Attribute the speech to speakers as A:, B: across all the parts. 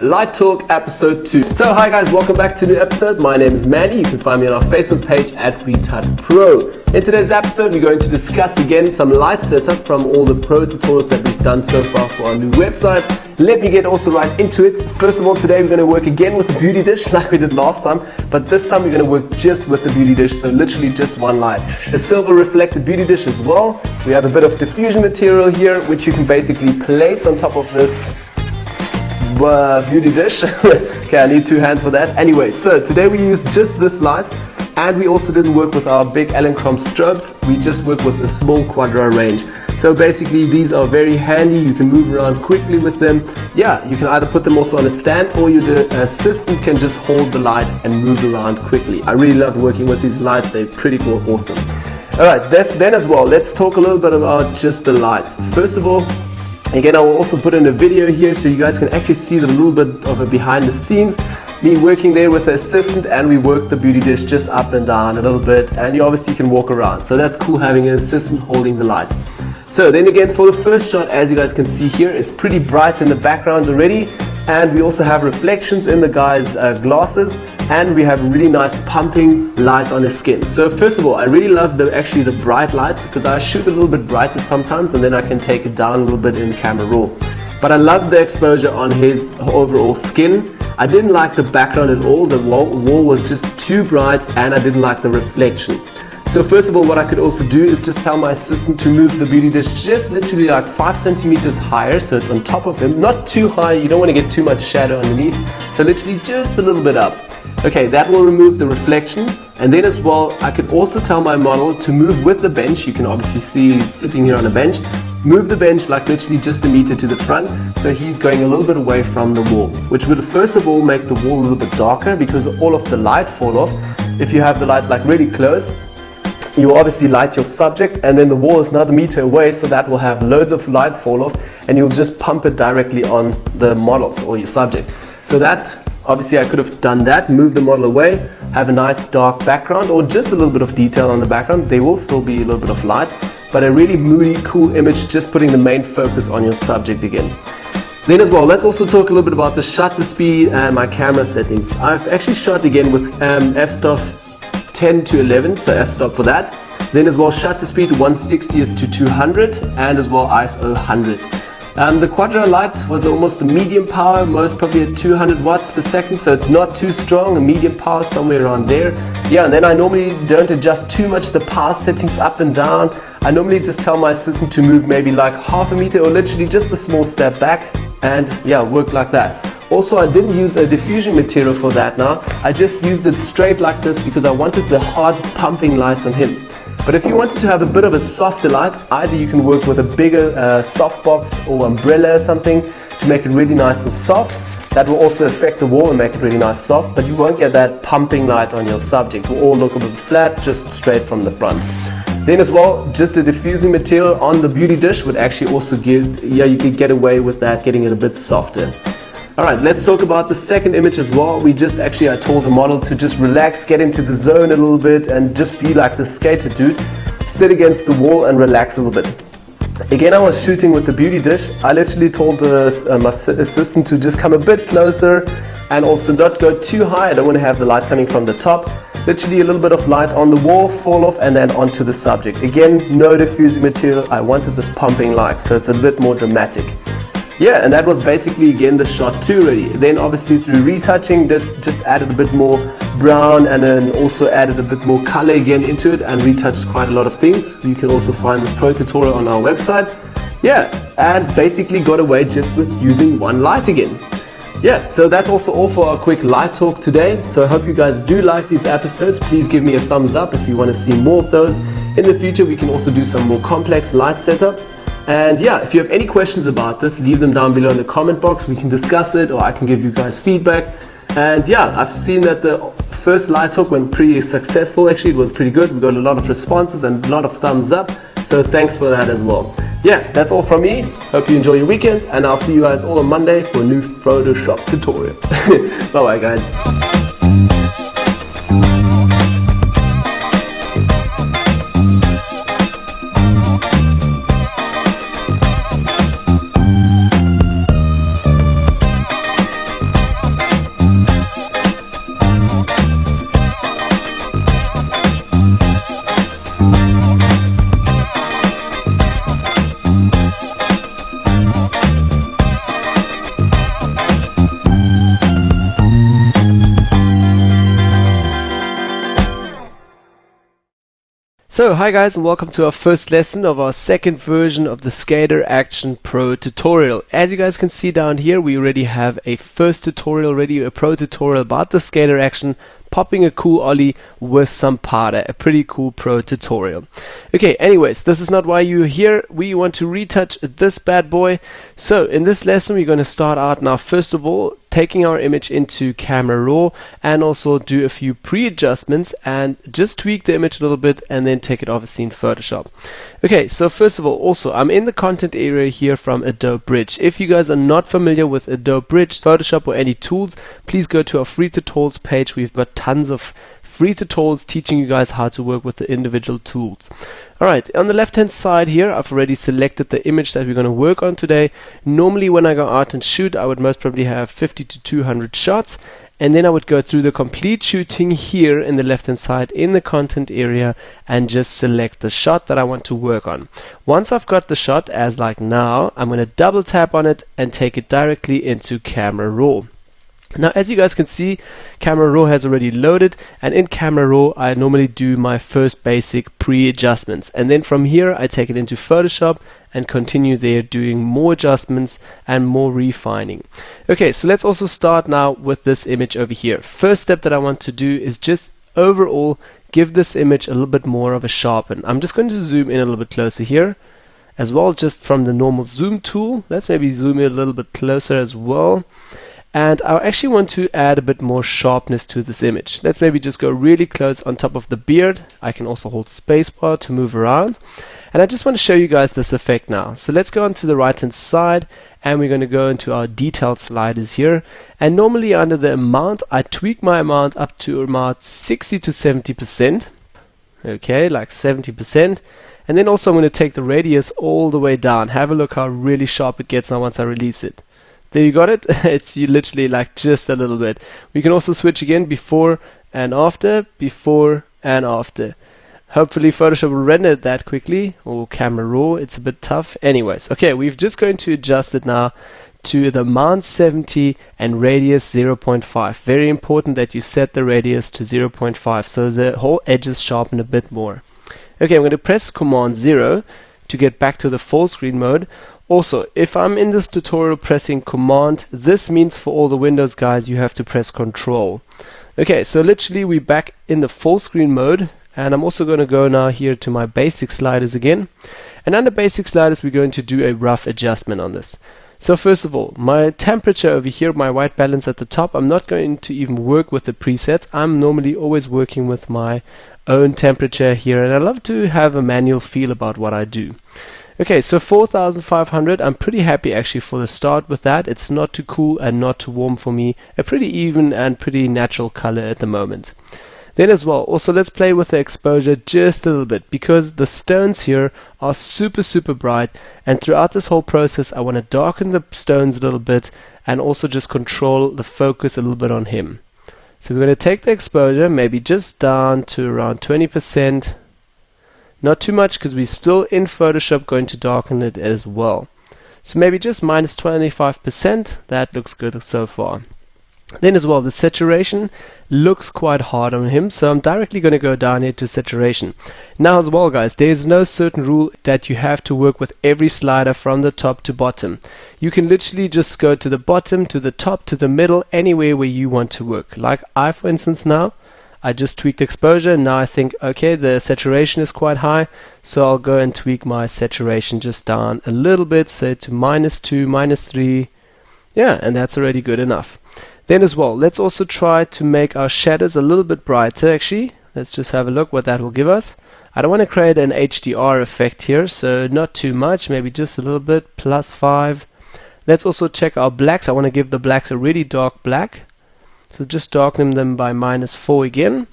A: Light Talk episode 2. So hi guys, welcome back to a new episode. My name is Mandy. You can find me on our Facebook page at Retouch Pro. In today's episode, we're going to discuss again some light setup from all the pro tutorials that we've done so far for our new website. Let me get also right into it. First of all, today we're going to work again with the beauty dish like we did last time, but this time we're going to work just with the beauty dish, so literally just one light. A silver reflected beauty dish as well. We have a bit of diffusion material here, which you can basically place on top of this beauty dish. Okay, I need 2 hands for that. Anyway, so today we used just this light, and we also didn't work with our big Elenchrom strobes. We just worked with the small Quadra range. So basically these are very handy. You can move around quickly with them. Yeah, you can either put them also on a stand, or your assistant can just hold the light and move around quickly. I really love working with these lights. They're pretty cool, awesome. Alright, then as well, let's talk a little bit about just the lights. First of all, again, I will also put in a video here so you guys can actually see a little bit of a behind the scenes. Me working there with the assistant, and we work the beauty dish just up and down a little bit, and you obviously can walk around. So that's cool having an assistant holding the light. So then again, for the first shot, as you guys can see here, it's pretty bright in the background already. And we also have reflections in the guy's glasses, and we have a really nice pumping light on his skin. So first of all, I really love the bright light, because I shoot a little bit brighter sometimes, and then I can take it down a little bit in camera raw. But I love the exposure on his overall skin. I didn't like the background at all. The wall was just too bright, and I didn't like the reflection. So first of all, what I could also do is just tell my assistant to move the beauty dish just literally like 5 centimeters higher, so it's on top of him, not too high. You don't want to get too much shadow underneath, so literally just a little bit up. Okay, that will remove the reflection. And then as well, I could also tell my model to move with the bench. You can obviously see he's sitting here on a bench. Move the bench like literally just a meter to the front, so he's going a little bit away from the wall, which would first of all make the wall a little bit darker, because all of the light fall off. If you have the light like really close, you obviously light your subject, and then the wall is another meter away, so that will have loads of light fall off, and you'll just pump it directly on the models or your subject. So that, obviously I could have done that, move the model away, have a nice dark background, or just a little bit of detail on the background. There will still be a little bit of light, but a really moody, cool image, just putting the main focus on your subject again. Then as well, let's also talk a little bit about the shutter speed and my camera settings. I've actually shot again with f-stop 10 to 11, so f-stop for that. Then as well, shutter speed 1/60th to 200, and as well ISO 100. The Quadra light was almost a medium power, most probably at 200 watts per second, so it's not too strong, a medium power somewhere around there. Yeah, and then I normally don't adjust too much the power settings up and down. I normally just tell my assistant to move maybe like half a meter, or literally just a small step back, and yeah, work like that. Also, I didn't use a diffusion material for that now. I just used it straight like this because I wanted the hard pumping light on him. But if you wanted to have a bit of a softer light, either you can work with a bigger softbox or umbrella or something to make it really nice and soft. That will also affect the wall and make it really nice soft, but you won't get that pumping light on your subject. It will all look a bit flat, just straight from the front. Then as well, just a diffusing material on the beauty dish would actually also give, you could get away with that, getting it a bit softer. Alright, let's talk about the second image as well. I told the model to just relax, get into the zone a little bit, and just be like the skater dude. Sit against the wall and relax a little bit. Again, I was shooting with the beauty dish. I literally told my assistant to just come a bit closer, and also not go too high. I don't want to have the light coming from the top. Literally a little bit of light on the wall, fall off, and then onto the subject. Again, no diffusing material. I wanted this pumping light, so it's a bit more dramatic. Yeah, and that was basically again the shot 2 already. Then obviously through retouching, just added a bit more brown, and then also added a bit more color again into it, and retouched quite a lot of things. You can also find the pro tutorial on our website. Yeah, and basically got away just with using one light again. Yeah, so that's also all for our quick light talk today. So I hope you guys do like these episodes. Please give me a thumbs up if you want to see more of those. In the future, we can also do some more complex light setups. And yeah, if you have any questions about this, leave them down below in the comment box. We can discuss it, or I can give you guys feedback. And yeah, I've seen that the first light talk went pretty successful. Actually, it was pretty good. We got a lot of responses and a lot of thumbs up. So thanks for that as well. Yeah, that's all from me. Hope you enjoy your weekend, and I'll see you guys all on Monday for a new Photoshop tutorial. Bye bye guys. So, hi guys, and welcome to our first lesson of our second version of the Skater Action Pro tutorial. As you guys can see down here, we already have a first tutorial ready, a pro tutorial about the Skater Action, popping a cool ollie with some powder, a pretty cool pro tutorial. Okay, anyways, this is not why you're here. We want to retouch this bad boy. So, in this lesson, we're going to start out now, first of all, taking our image into Camera Raw and also do a few pre-adjustments and just tweak the image a little bit and then take it obviously in Photoshop. Okay, so first of all, also I'm in the content area here from Adobe Bridge. If you guys are not familiar with Adobe Bridge, Photoshop or any tools, please go to our free tutorials page. We've got tons of free tutorials teaching you guys how to work with the individual tools. Alright, on the left hand side here, I've already selected the image that we're going to work on today. Normally when I go out and shoot, I would most probably have 50 to 200 shots, and then I would go through the complete shooting here in the left hand side in the content area and just select the shot that I want to work on. Once I've got the shot, as like now, I'm going to double tap on it and take it directly into Camera Raw. Now, as you guys can see, Camera Raw has already loaded, and in Camera Raw I normally do my first basic pre-adjustments, and then from here I take it into Photoshop and continue there doing more adjustments and more refining. Okay, so let's also start now with this image over here. First step that I want to do is just overall give this image a little bit more of a sharpen. I'm just going to zoom in a little bit closer here as well, just from the normal zoom tool. Let's maybe zoom in a little bit closer as well. And I actually want to add a bit more sharpness to this image. Let's maybe just go really close on top of the beard. I can also hold spacebar to move around. And I just want to show you guys this effect now. So let's go on to the right hand side and we're going to go into our detailed sliders here. And normally under the amount, I tweak my amount up to about 60 to 70%. Okay, like 70%. And then also I'm going to take the radius all the way down. Have a look how really sharp it gets now once I release it. There you got it. It's literally like just a little bit. We can also switch again before and after, before and after. Hopefully Photoshop will render it that quickly, or Camera Raw, it's a bit tough. Anyways, okay, we're just going to adjust it now to the mount 70 and radius 0.5. Very important that you set the radius to 0.5 so the whole edges sharpen a bit more. Okay, I'm going to press Command 0 to get back to the full screen mode. Also, if I'm in this tutorial pressing Command, this means for all the Windows guys you have to press Control. Okay, so literally we're back in the full screen mode, and I'm also going to go now here to my basic sliders again. And under basic sliders we're going to do a rough adjustment on this. So first of all, my temperature over here, my white balance at the top, I'm not going to even work with the presets. I'm normally always working with my own temperature here, and I love to have a manual feel about what I do. Okay, so 4500, I'm pretty happy actually for the start with that. It's not too cool and not too warm for me. A pretty even and pretty natural color at the moment. Then as well, also let's play with the exposure just a little bit, because the stones here are super bright, and throughout this whole process I want to darken the stones a little bit and also just control the focus a little bit on him. So we're going to take the exposure maybe just down to around 20%. Not too much because we're still in Photoshop going to darken it as well. So maybe just minus 25%. That looks good so far. Then as well, the saturation looks quite hard on him, so I'm directly going to go down here to saturation. Now as well guys, there's no certain rule that you have to work with every slider from the top to bottom. You can literally just go to the bottom, to the top, to the middle, anywhere where you want to work. Like I, for instance, now I just tweaked exposure, and now I think, okay, the saturation is quite high, so I'll go and tweak my saturation just down a little bit, say to -2, -3. Yeah, and that's already good enough. Then as well, let's also try to make our shadows a little bit brighter actually. Let's just have a look what that will give us. I don't want to create an HDR effect here, so not too much, maybe just a little bit, +5. Let's also check our blacks. I want to give the blacks a really dark black. So just darken them by -4 again.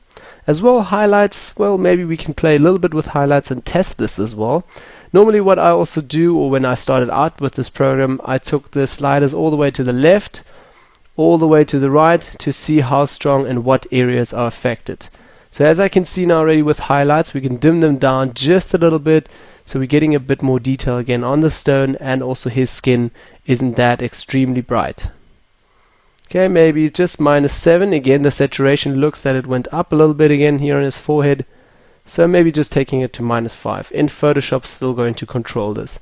A: As well, highlights, well, maybe we can play a little bit with highlights and test this as well. Normally what I also do, or when I started out with this program, I took the sliders all the way to the left, all the way to the right, to see how strong and what areas are affected. So as I can see now already with highlights, we can dim them down just a little bit, so we're getting a bit more detail again on the stone, and also his skin isn't that extremely bright. Okay, maybe just -7. Again, the saturation looks that it went up a little bit again here on his forehead. So maybe just taking it to -5. In Photoshop, still going to control this.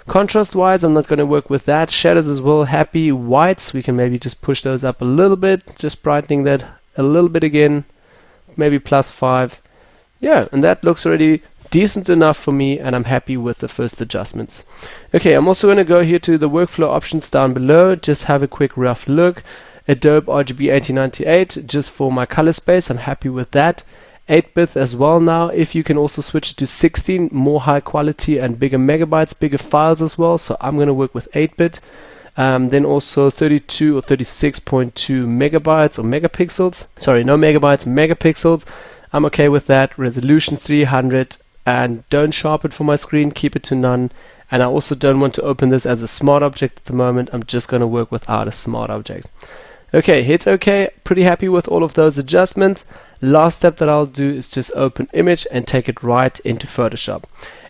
A: Contrast wise, I'm not going to work with that. Shadows as well, happy. Whites, we can maybe just push those up a little bit, just brightening that a little bit again, maybe +5. Yeah, and that looks already decent enough for me, and I'm happy with the first adjustments. Okay, I'm also going to go here to the workflow options down below, just have a quick rough look. Adobe RGB 1898 just for my color space, I'm happy with that. 8-bit as well now. If you can also switch it to 16, more high quality and bigger megabytes, bigger files as well, so I'm going to work with 8-bit. Then also 32 or 36.2 megabytes or megapixels, sorry, no megabytes, megapixels. I'm okay with that. Resolution 300, and don't sharpen for my screen, keep it to none. And I also don't want to open this as a smart object at the moment. I'm just going to work without a smart object. Okay, hit OK. Pretty happy with all of those adjustments. Last step that I'll do is just open image and take it right into Photoshop.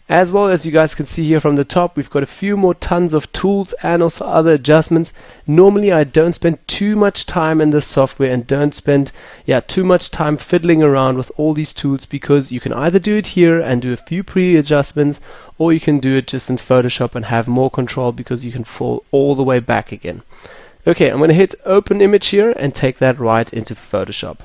A: As well, as you guys can see here from the top, we've got a few more tons of tools and also other adjustments. Normally I don't spend too much time in this software and don't spend too much time fiddling around with all these tools, because you can either do it here and do a few pre-adjustments, or you can do it just in Photoshop and have more control because you can fall all the way back again. Okay, I'm going to hit open image here and take that right into Photoshop.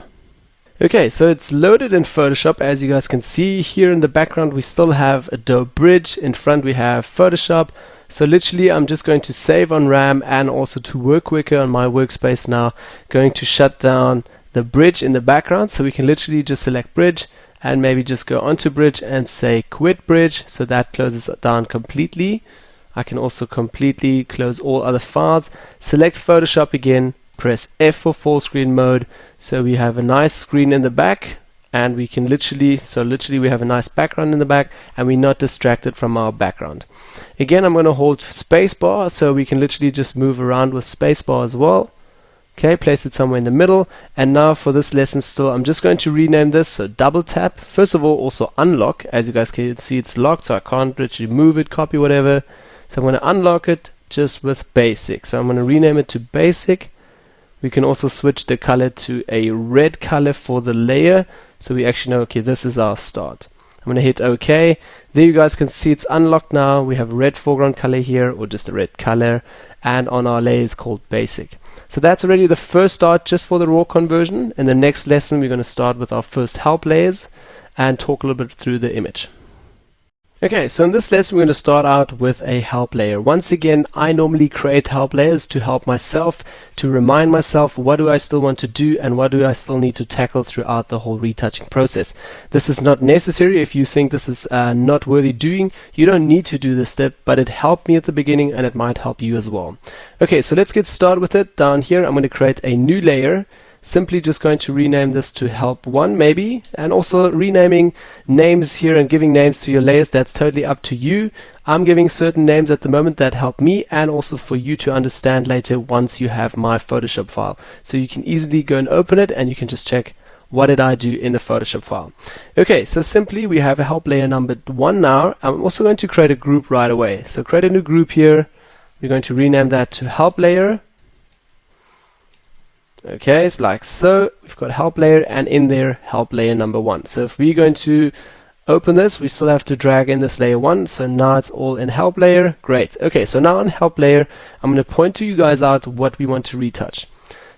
A: Okay, so it's loaded in Photoshop. As you guys can see here in the background, we still have Adobe Bridge. In front we have Photoshop. So literally I'm just going to save on RAM and also to work quicker on my workspace now, going to shut down the bridge in the background. So we can literally just select bridge and maybe just go onto bridge and say quit bridge. So that closes it down completely. I can also completely close all other files. Select Photoshop again, press F for full screen mode. So we have a nice screen in the back, and we can literally we have a nice background in the back, and we're not distracted from our background. Again, I'm going to hold spacebar, so we can literally just move around with spacebar as well. Okay, place it somewhere in the middle. And now for this lesson still, I'm just going to rename this. So double tap. First of all, also unlock. As you guys can see, it's locked, so I can't literally move it, copy, whatever. So I'm going to unlock it just with basic. So I'm going to rename it to basic. We can also switch the color to a red color for the layer, so we actually know, okay, this is our start. I'm going to hit OK. There you guys can see it's unlocked now. We have a red foreground color here, or just a red color, and on our layer is called basic. So that's already the first start just for the raw conversion. In the next lesson, we're going to start with our first help layers and talk a little bit through the image. Okay, so in this lesson we're going to start out with a help layer. Once again, I normally create help layers to help myself, to remind myself what do I still want to do and what do I still need to tackle throughout the whole retouching process. This is not necessary. If you think this is not worthy doing, you don't need to do this step, but it helped me at the beginning and it might help you as well. Okay, so let's get started with it. Down here I'm going to create a new layer. Simply just going to rename this to help 1 maybe, and also renaming names here and giving names to your layers, that's totally up to you. I'm giving certain names at the moment that help me and also for you to understand later once you have my Photoshop file. So you can easily go and open it and you can just check what did I do in the Photoshop file. Okay, so simply we have a help layer number 1 now. I'm also going to create a group right away. So create a new group here. We're going to rename that to help layer. Okay, it's like so. We've got help layer and in there help layer number 1. So if we're going to open this, we still have to drag in this layer 1. So now it's all in help layer. Great. Okay, so now in help layer, I'm going to point to you guys out what we want to retouch.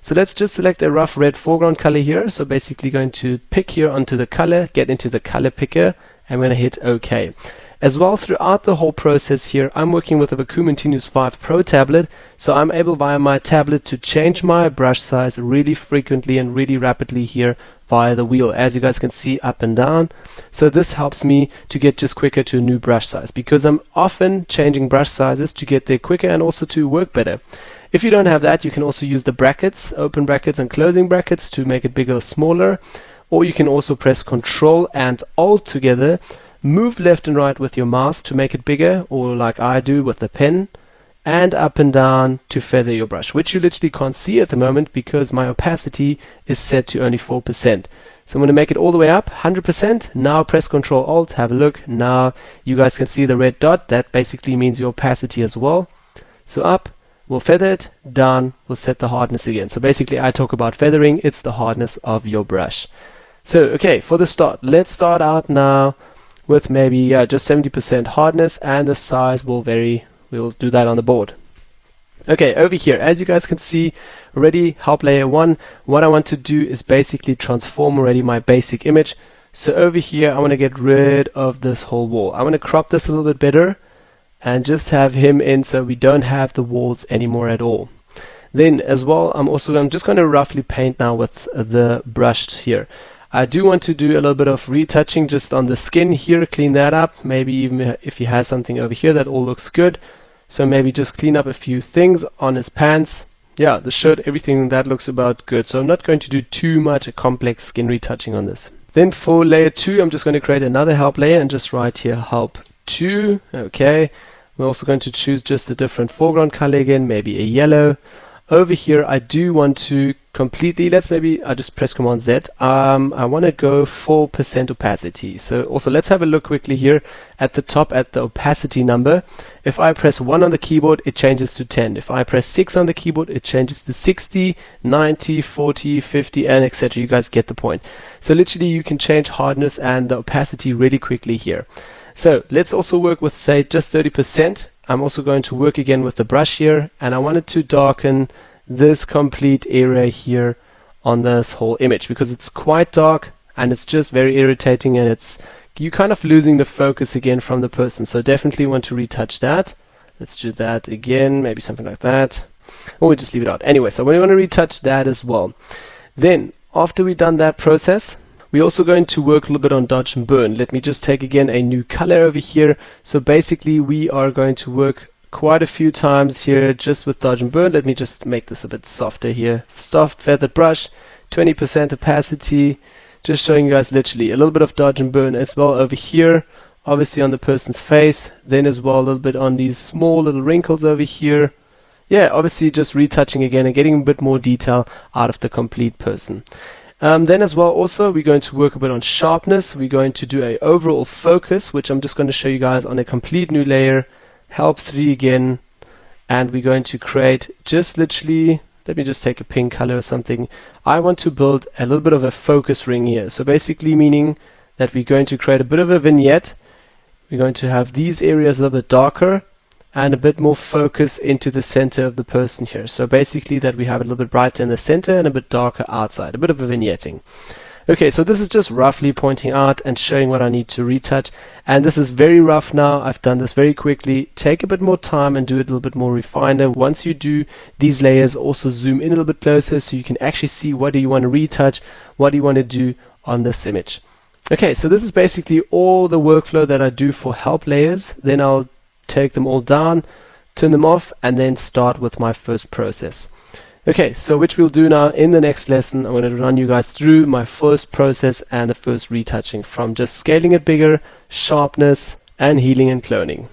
A: So let's just select a rough red foreground color here. So basically going to pick here onto the color, get into the color picker, and we're going to hit OK. As well, throughout the whole process here, I'm working with a Vacom Continuous 5 Pro tablet, so I'm able via my tablet to change my brush size really frequently and really rapidly here via the wheel, as you guys can see, up and down. So this helps me to get just quicker to a new brush size, because I'm often changing brush sizes to get there quicker and also to work better. If you don't have that, you can also use the brackets, open brackets and closing brackets, to make it bigger or smaller, or you can also press Ctrl and Alt together, move left and right with your mouse to make it bigger, or like I do with the pen, and up and down to feather your brush, which you literally can't see at the moment because my opacity is set to only 4%. So I'm going to make it all the way up, 100%. Now press Ctrl Alt, have a look. Now you guys can see the red dot. That basically means your opacity as well. So up, we'll feather it, down, we'll set the hardness again. So basically I talk about feathering, it's the hardness of your brush. So, okay, for the start, let's start out now with maybe just 70% hardness, and the size will vary. We'll do that on the board. Okay, over here, as you guys can see already, help layer 1, what I want to do is basically transform already my basic image. So over here, I want to get rid of this whole wall. I want to crop this a little bit better and just have him in so we don't have the walls anymore at all. Then as well, I'm just going to roughly paint now with the brush here. I do want to do a little bit of retouching just on the skin here, clean that up. Maybe even if he has something over here that all looks good. So maybe just clean up a few things on his pants. Yeah, the shirt, everything that looks about good. So I'm not going to do too much a complex skin retouching on this. Then for layer 2, I'm just going to create another help layer and just write here help 2. Okay. We're also going to choose just a different foreground color again, maybe a yellow. Over here, I do want to completely, I just press Command Z. I want to go 4% opacity. So also let's have a look quickly here at the top at the opacity number. If I press 1 on the keyboard, it changes to 10. If I press 6 on the keyboard, it changes to 60, 90, 40, 50, and etc. You guys get the point. So literally you can change hardness and the opacity really quickly here. So let's also work with, say, just 30%. I'm also going to work again with the brush here, and I wanted to darken this complete area here on this whole image because it's quite dark and it's just very irritating, and you kind of losing the focus again from the person. So definitely want to retouch that. Let's do that again, maybe something like that, or we just leave it out. Anyway, so we want to retouch that as well. Then after we've done that process, we're also going to work a little bit on dodge and burn. Let me just take again a new color over here. So basically we are going to work quite a few times here just with dodge and burn. Let me just make this a bit softer here. Soft feathered brush, 20% opacity, just showing you guys literally a little bit of dodge and burn as well over here, obviously on the person's face, then as well a little bit on these small little wrinkles over here. Yeah, obviously just retouching again and getting a bit more detail out of the complete person. Then as well also we're going to work a bit on sharpness. We're going to do a overall focus, which I'm just going to show you guys on a complete new layer, help 3 again, and we're going to create just literally, let me just take a pink color or something. I want to build a little bit of a focus ring here. So basically meaning that we're going to create a bit of a vignette. We're going to have these areas a little bit darker and a bit more focus into the center of the person here. So basically that we have a little bit brighter in the center and a bit darker outside, a bit of a vignetting. Okay, so this is just roughly pointing out and showing what I need to retouch. And this is very rough now. I've done this very quickly. Take a bit more time and do it a little bit more refined. And once you do these layers, also zoom in a little bit closer so you can actually see what do you want to retouch, what do you want to do on this image. Okay, so this is basically all the workflow that I do for help layers. Then I'll take them all down, turn them off, and then start with my first process. Okay, so which we'll do now in the next lesson. I'm going to run you guys through my first process and the first retouching from just scaling it bigger, sharpness, and healing and cloning.